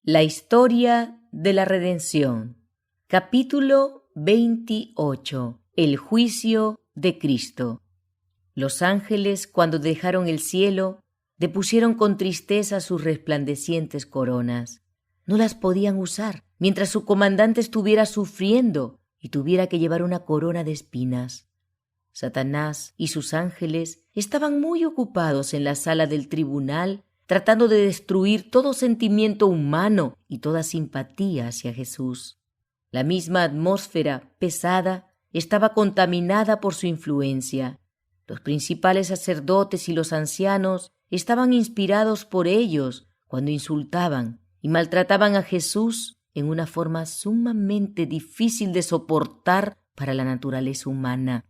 La historia de la redención. Capítulo 28. El juicio de Cristo. Los ángeles, cuando dejaron el cielo, depusieron con tristeza sus resplandecientes coronas. No las podían usar mientras su comandante estuviera sufriendo y tuviera que llevar una corona de espinas. Satanás y sus ángeles estaban muy ocupados en la sala del tribunal, tratando de destruir todo sentimiento humano y toda simpatía hacia Jesús. La misma atmósfera pesada estaba contaminada por su influencia. Los principales sacerdotes y los ancianos estaban inspirados por ellos cuando insultaban y maltrataban a Jesús en una forma sumamente difícil de soportar para la naturaleza humana.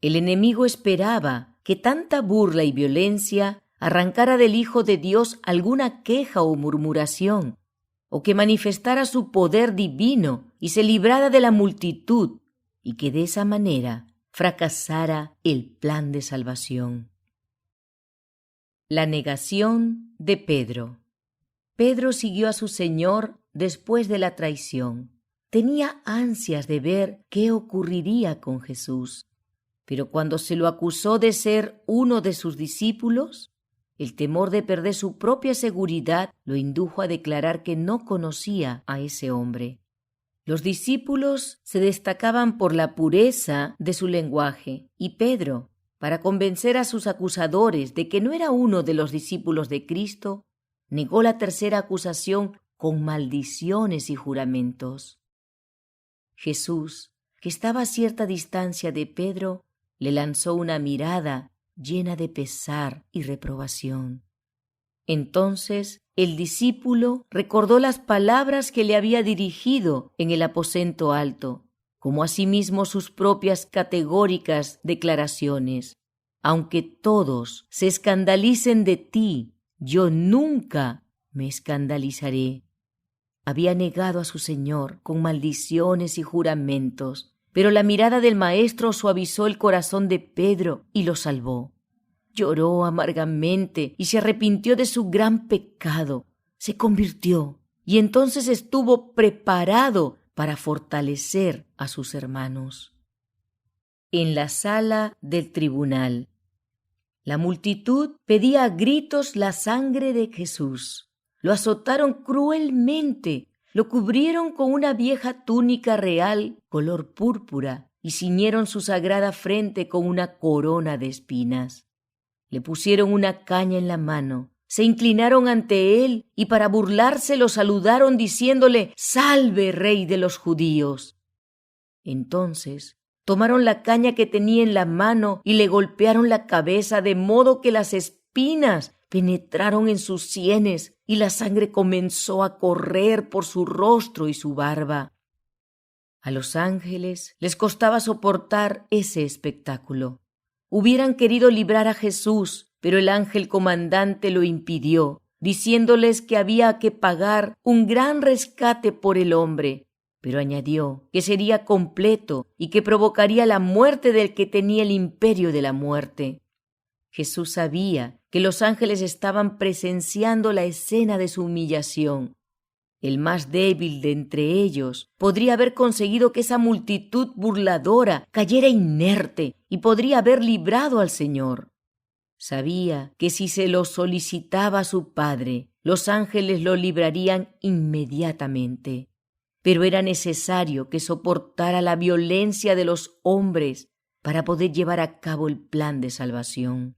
El enemigo esperaba que tanta burla y violencia arrancara del Hijo de Dios alguna queja o murmuración, o que manifestara su poder divino y se librara de la multitud, y que de esa manera fracasara el plan de salvación. La negación de Pedro. Pedro siguió a su Señor después de la traición. Tenía ansias de ver qué ocurriría con Jesús, pero cuando se lo acusó de ser uno de sus discípulos, el temor de perder su propia seguridad lo indujo a declarar que no conocía a ese hombre. Los discípulos se destacaban por la pureza de su lenguaje, y Pedro, para convencer a sus acusadores de que no era uno de los discípulos de Cristo, negó la tercera acusación con maldiciones y juramentos. Jesús, que estaba a cierta distancia de Pedro, le lanzó una mirada llena de pesar y reprobación. Entonces el discípulo recordó las palabras que le había dirigido en el aposento alto, como asimismo sus propias categóricas declaraciones. Aunque todos se escandalicen de ti, yo nunca me escandalizaré. Había negado a su Señor con maldiciones y juramentos, pero la mirada del Maestro suavizó el corazón de Pedro y lo salvó. Lloró amargamente y se arrepintió de su gran pecado. Se convirtió y entonces estuvo preparado para fortalecer a sus hermanos. En la sala del tribunal, la multitud pedía a gritos la sangre de Jesús. Lo azotaron cruelmente, lo cubrieron con una vieja túnica real color púrpura y ciñeron su sagrada frente con una corona de espinas. Le pusieron una caña en la mano, se inclinaron ante él y para burlarse lo saludaron diciéndole: «¡Salve, Rey de los judíos!». Entonces tomaron la caña que tenía en la mano y le golpearon la cabeza de modo que las espinas penetraron en sus sienes y la sangre comenzó a correr por su rostro y su barba. A los ángeles les costaba soportar ese espectáculo. Hubieran querido librar a Jesús, pero el ángel comandante lo impidió, diciéndoles que había que pagar un gran rescate por el hombre, pero añadió que sería completo y que provocaría la muerte del que tenía el imperio de la muerte. Jesús sabía que los ángeles estaban presenciando la escena de su humillación. El más débil de entre ellos podría haber conseguido que esa multitud burladora cayera inerte y podría haber librado al Señor. Sabía que si se lo solicitaba a su Padre, los ángeles lo librarían inmediatamente. Pero era necesario que soportara la violencia de los hombres para poder llevar a cabo el plan de salvación.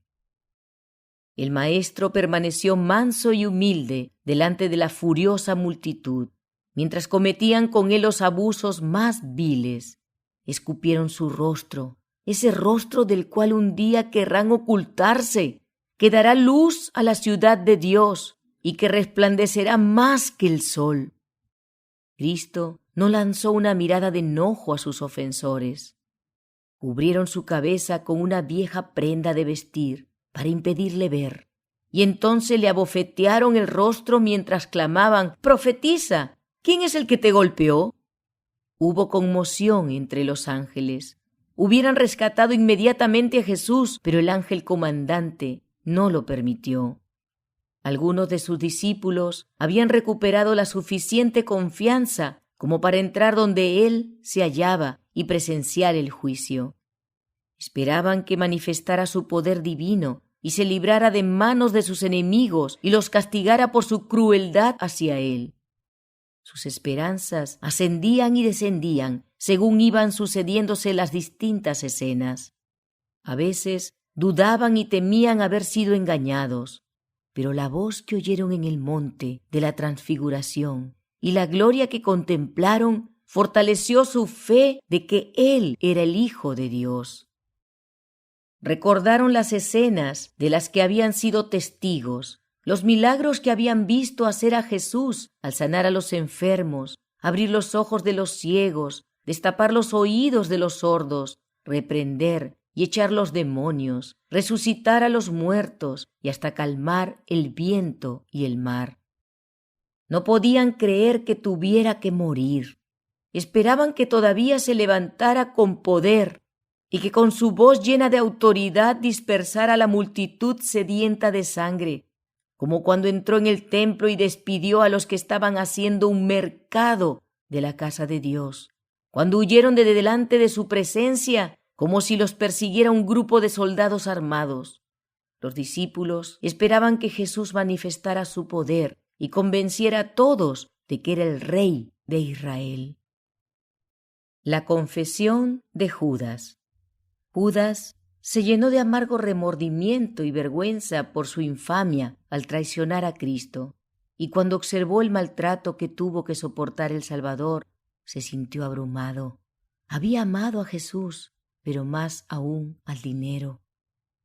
El Maestro permaneció manso y humilde delante de la furiosa multitud, mientras cometían con él los abusos más viles. Escupieron su rostro, ese rostro del cual un día querrán ocultarse, que dará luz a la ciudad de Dios y que resplandecerá más que el sol. Cristo no lanzó una mirada de enojo a sus ofensores. Cubrieron su cabeza con una vieja prenda de vestir para impedirle ver, y entonces le abofetearon el rostro mientras clamaban: «¡Profetiza! ¿Quién es el que te golpeó?». Hubo conmoción entre los ángeles. Hubieran rescatado inmediatamente a Jesús, pero el ángel comandante no lo permitió. Algunos de sus discípulos habían recuperado la suficiente confianza como para entrar donde él se hallaba y presenciar el juicio. Esperaban que manifestara su poder divino y se librara de manos de sus enemigos y los castigara por su crueldad hacia él. Sus esperanzas ascendían y descendían según iban sucediéndose las distintas escenas. A veces dudaban y temían haber sido engañados, pero la voz que oyeron en el monte de la transfiguración y la gloria que contemplaron fortaleció su fe de que Él era el Hijo de Dios. Recordaron las escenas de las que habían sido testigos, los milagros que habían visto hacer a Jesús al sanar a los enfermos, abrir los ojos de los ciegos, destapar los oídos de los sordos, reprender y echar los demonios, resucitar a los muertos y hasta calmar el viento y el mar. No podían creer que tuviera que morir. Esperaban que todavía se levantara con poder y que con su voz llena de autoridad dispersara a la multitud sedienta de sangre, como cuando entró en el templo y despidió a los que estaban haciendo un mercado de la casa de Dios, cuando huyeron de delante de su presencia como si los persiguiera un grupo de soldados armados. Los discípulos esperaban que Jesús manifestara su poder y convenciera a todos de que era el Rey de Israel. La confesión de Judas. Judas se llenó de amargo remordimiento y vergüenza por su infamia al traicionar a Cristo, y cuando observó el maltrato que tuvo que soportar el Salvador, se sintió abrumado. Había amado a Jesús, pero más aún al dinero.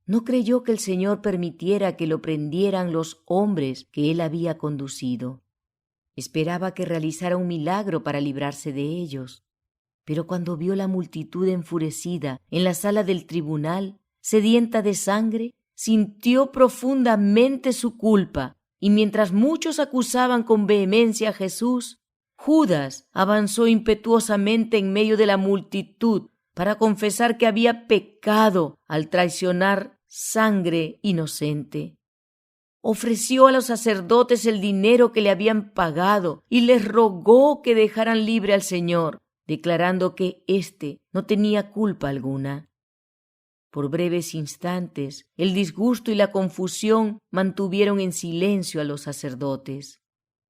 No creyó que el Señor permitiera que lo prendieran los hombres que él había conducido. Esperaba que realizara un milagro para librarse de ellos. Pero cuando vio la multitud enfurecida en la sala del tribunal, sedienta de sangre, sintió profundamente su culpa, y mientras muchos acusaban con vehemencia a Jesús, Judas avanzó impetuosamente en medio de la multitud para confesar que había pecado al traicionar sangre inocente. Ofreció a los sacerdotes el dinero que le habían pagado y les rogó que dejaran libre al Señor, declarando que éste no tenía culpa alguna. Por breves instantes, el disgusto y la confusión mantuvieron en silencio a los sacerdotes.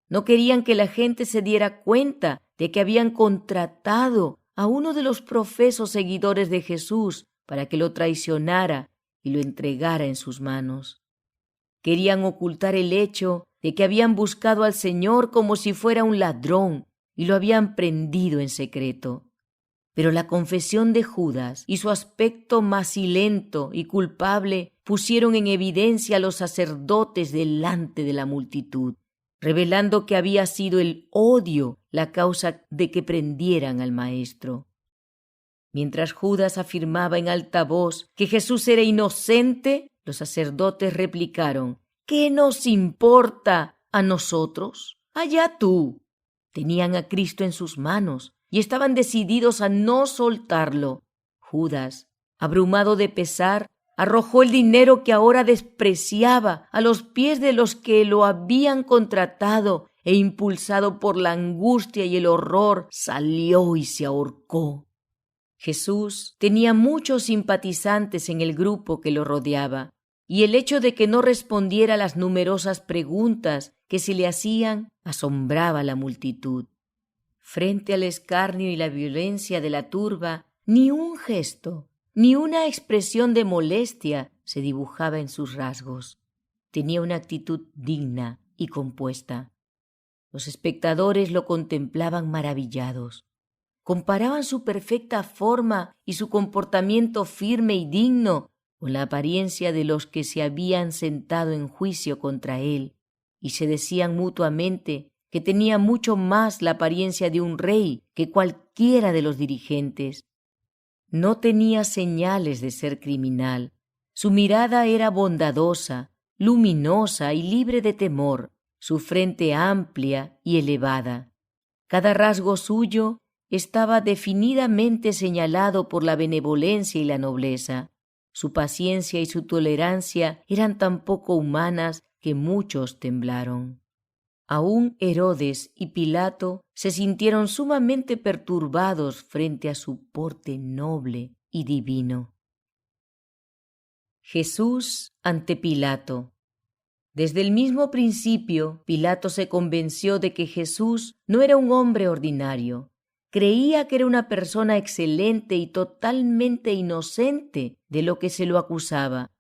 No querían que la gente se diera cuenta de que habían contratado a uno de los profesos seguidores de Jesús para que lo traicionara y lo entregara en sus manos. Querían ocultar el hecho de que habían buscado al Señor como si fuera un ladrón y lo habían prendido en secreto. Pero la confesión de Judas y su aspecto macilento y culpable pusieron en evidencia a los sacerdotes delante de la multitud, revelando que había sido el odio la causa de que prendieran al Maestro. Mientras Judas afirmaba en alta voz que Jesús era inocente, los sacerdotes replicaron: ¿Qué nos importa a nosotros? Allá tú. Tenían a Cristo en sus manos y estaban decididos a no soltarlo. Judas, abrumado de pesar, arrojó el dinero que ahora despreciaba a los pies de los que lo habían contratado e, impulsado por la angustia y el horror, salió y se ahorcó. Jesús tenía muchos simpatizantes en el grupo que lo rodeaba, y el hecho de que no respondiera a las numerosas preguntas que se le hacían asombraba a la multitud. Frente al escarnio y la violencia de la turba, ni un gesto, ni una expresión de molestia se dibujaba en sus rasgos. Tenía una actitud digna y compuesta. Los espectadores lo contemplaban maravillados. Comparaban su perfecta forma y su comportamiento firme y digno con la apariencia de los que se habían sentado en juicio contra él, y se decían mutuamente que tenía mucho más la apariencia de un rey que cualquiera de los dirigentes. No tenía señales de ser criminal. Su mirada era bondadosa, luminosa y libre de temor, su frente amplia y elevada. Cada rasgo suyo estaba definidamente señalado por la benevolencia y la nobleza. Su paciencia y su tolerancia eran tan poco humanas que muchos temblaron. Aún Herodes y Pilato se sintieron sumamente perturbados frente a su porte noble y divino. Jesús ante Pilato. Desde el mismo principio, Pilato se convenció de que Jesús no era un hombre ordinario. Creía que era una persona excelente y totalmente inocente de lo que se lo acusaba.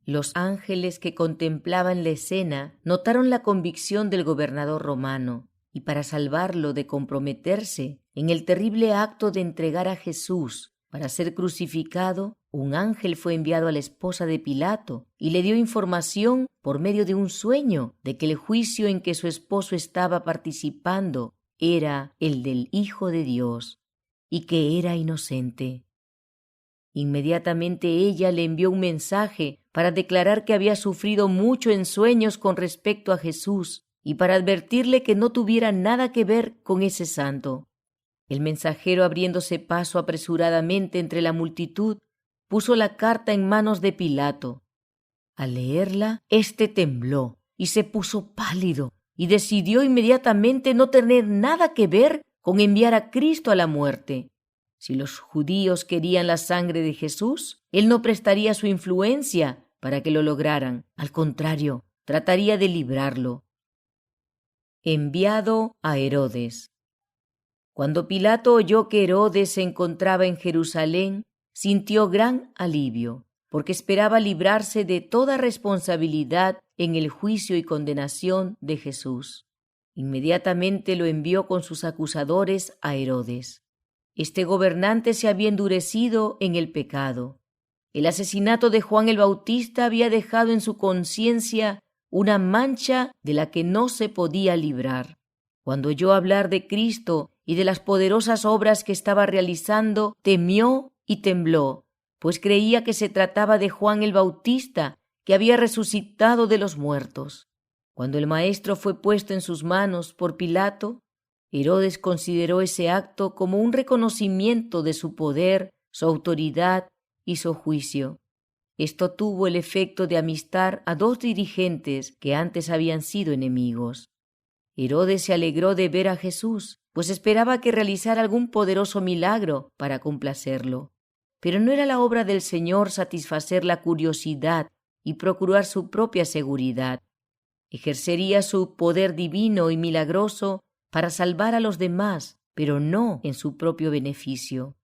Los ángeles que contemplaban la escena notaron la convicción del gobernador romano, y para salvarlo de comprometerse en el terrible acto de entregar a Jesús para ser crucificado, un ángel fue enviado a la esposa de Pilato y le dio información por medio de un sueño de que el juicio en que su esposo estaba participando era el del Hijo de Dios y que era inocente. Inmediatamente ella le envió un mensaje para declarar que había sufrido mucho en sueños con respecto a Jesús y para advertirle que no tuviera nada que ver con ese santo. El mensajero, abriéndose paso apresuradamente entre la multitud, puso la carta en manos de Pilato. Al leerla, éste tembló y se puso pálido y decidió inmediatamente no tener nada que ver con enviar a Cristo a la muerte. Si los judíos querían la sangre de Jesús, él no prestaría su influencia para que lo lograran. Al contrario, trataría de librarlo. Enviado a Herodes. Cuando Pilato oyó que Herodes se encontraba en Jerusalén, sintió gran alivio, porque esperaba librarse de toda responsabilidad en el juicio y condenación de Jesús. Inmediatamente lo envió con sus acusadores a Herodes. Este gobernante se había endurecido en el pecado. El asesinato de Juan el Bautista había dejado en su conciencia una mancha de la que no se podía librar. Cuando oyó hablar de Cristo y de las poderosas obras que estaba realizando, temió y tembló, pues creía que se trataba de Juan el Bautista, que había resucitado de los muertos. Cuando el maestro fue puesto en sus manos por Pilato, Herodes consideró ese acto como un reconocimiento de su poder, su autoridad y su juicio. Esto tuvo el efecto de amistar a dos dirigentes que antes habían sido enemigos. Herodes se alegró de ver a Jesús, pues esperaba que realizara algún poderoso milagro para complacerlo. Pero no era la obra del Señor satisfacer la curiosidad y procurar su propia seguridad. Ejercería su poder divino y milagroso para salvar a los demás, pero no en su propio beneficio.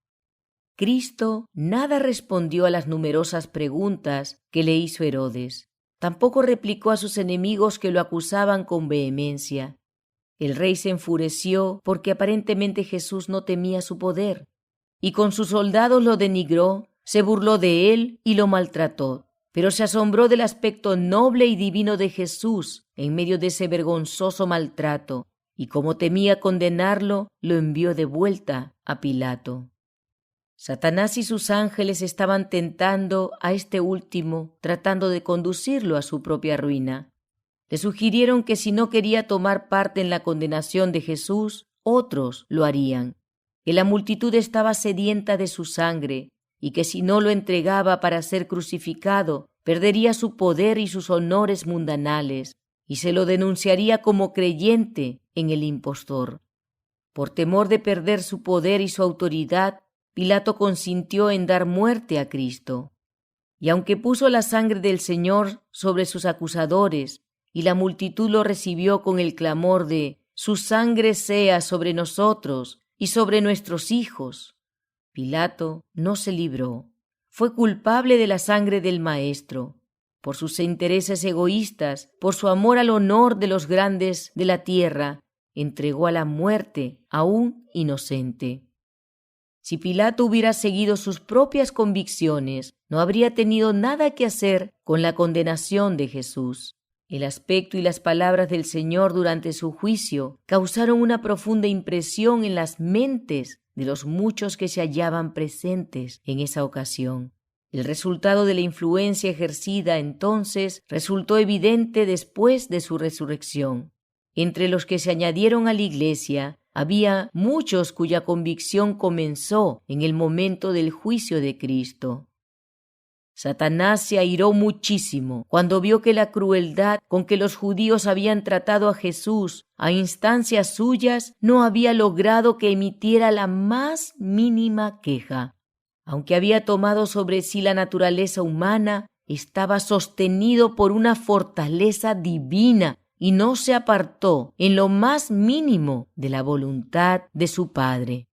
Cristo nada respondió a las numerosas preguntas que le hizo Herodes. Tampoco replicó a sus enemigos que lo acusaban con vehemencia. El rey se enfureció porque aparentemente Jesús no temía su poder, y con sus soldados lo denigró, se burló de él y lo maltrató. Pero se asombró del aspecto noble y divino de Jesús en medio de ese vergonzoso maltrato, y como temía condenarlo, lo envió de vuelta a Pilato. Satanás y sus ángeles estaban tentando a este último, tratando de conducirlo a su propia ruina. Le sugirieron que si no quería tomar parte en la condenación de Jesús, otros lo harían, que la multitud estaba sedienta de su sangre y que si no lo entregaba para ser crucificado, perdería su poder y sus honores mundanales, y se lo denunciaría como creyente en el impostor. Por temor de perder su poder y su autoridad, Pilato consintió en dar muerte a Cristo. Y aunque puso la sangre del Señor sobre sus acusadores, y la multitud lo recibió con el clamor de «Su sangre sea sobre nosotros y sobre nuestros hijos», Pilato no se libró. Fue culpable de la sangre del Maestro. Por sus intereses egoístas, por su amor al honor de los grandes de la tierra, entregó a la muerte a un inocente. Si Pilato hubiera seguido sus propias convicciones, no habría tenido nada que hacer con la condenación de Jesús. El aspecto y las palabras del Señor durante su juicio causaron una profunda impresión en las mentes de los muchos que se hallaban presentes en esa ocasión. El resultado de la influencia ejercida entonces resultó evidente después de su resurrección. Entre los que se añadieron a la Iglesia, había muchos cuya convicción comenzó en el momento del juicio de Cristo. Satanás se airó muchísimo cuando vio que la crueldad con que los judíos habían tratado a Jesús a instancias suyas no había logrado que emitiera la más mínima queja. Aunque había tomado sobre sí la naturaleza humana, estaba sostenido por una fortaleza divina y no se apartó en lo más mínimo de la voluntad de su Padre.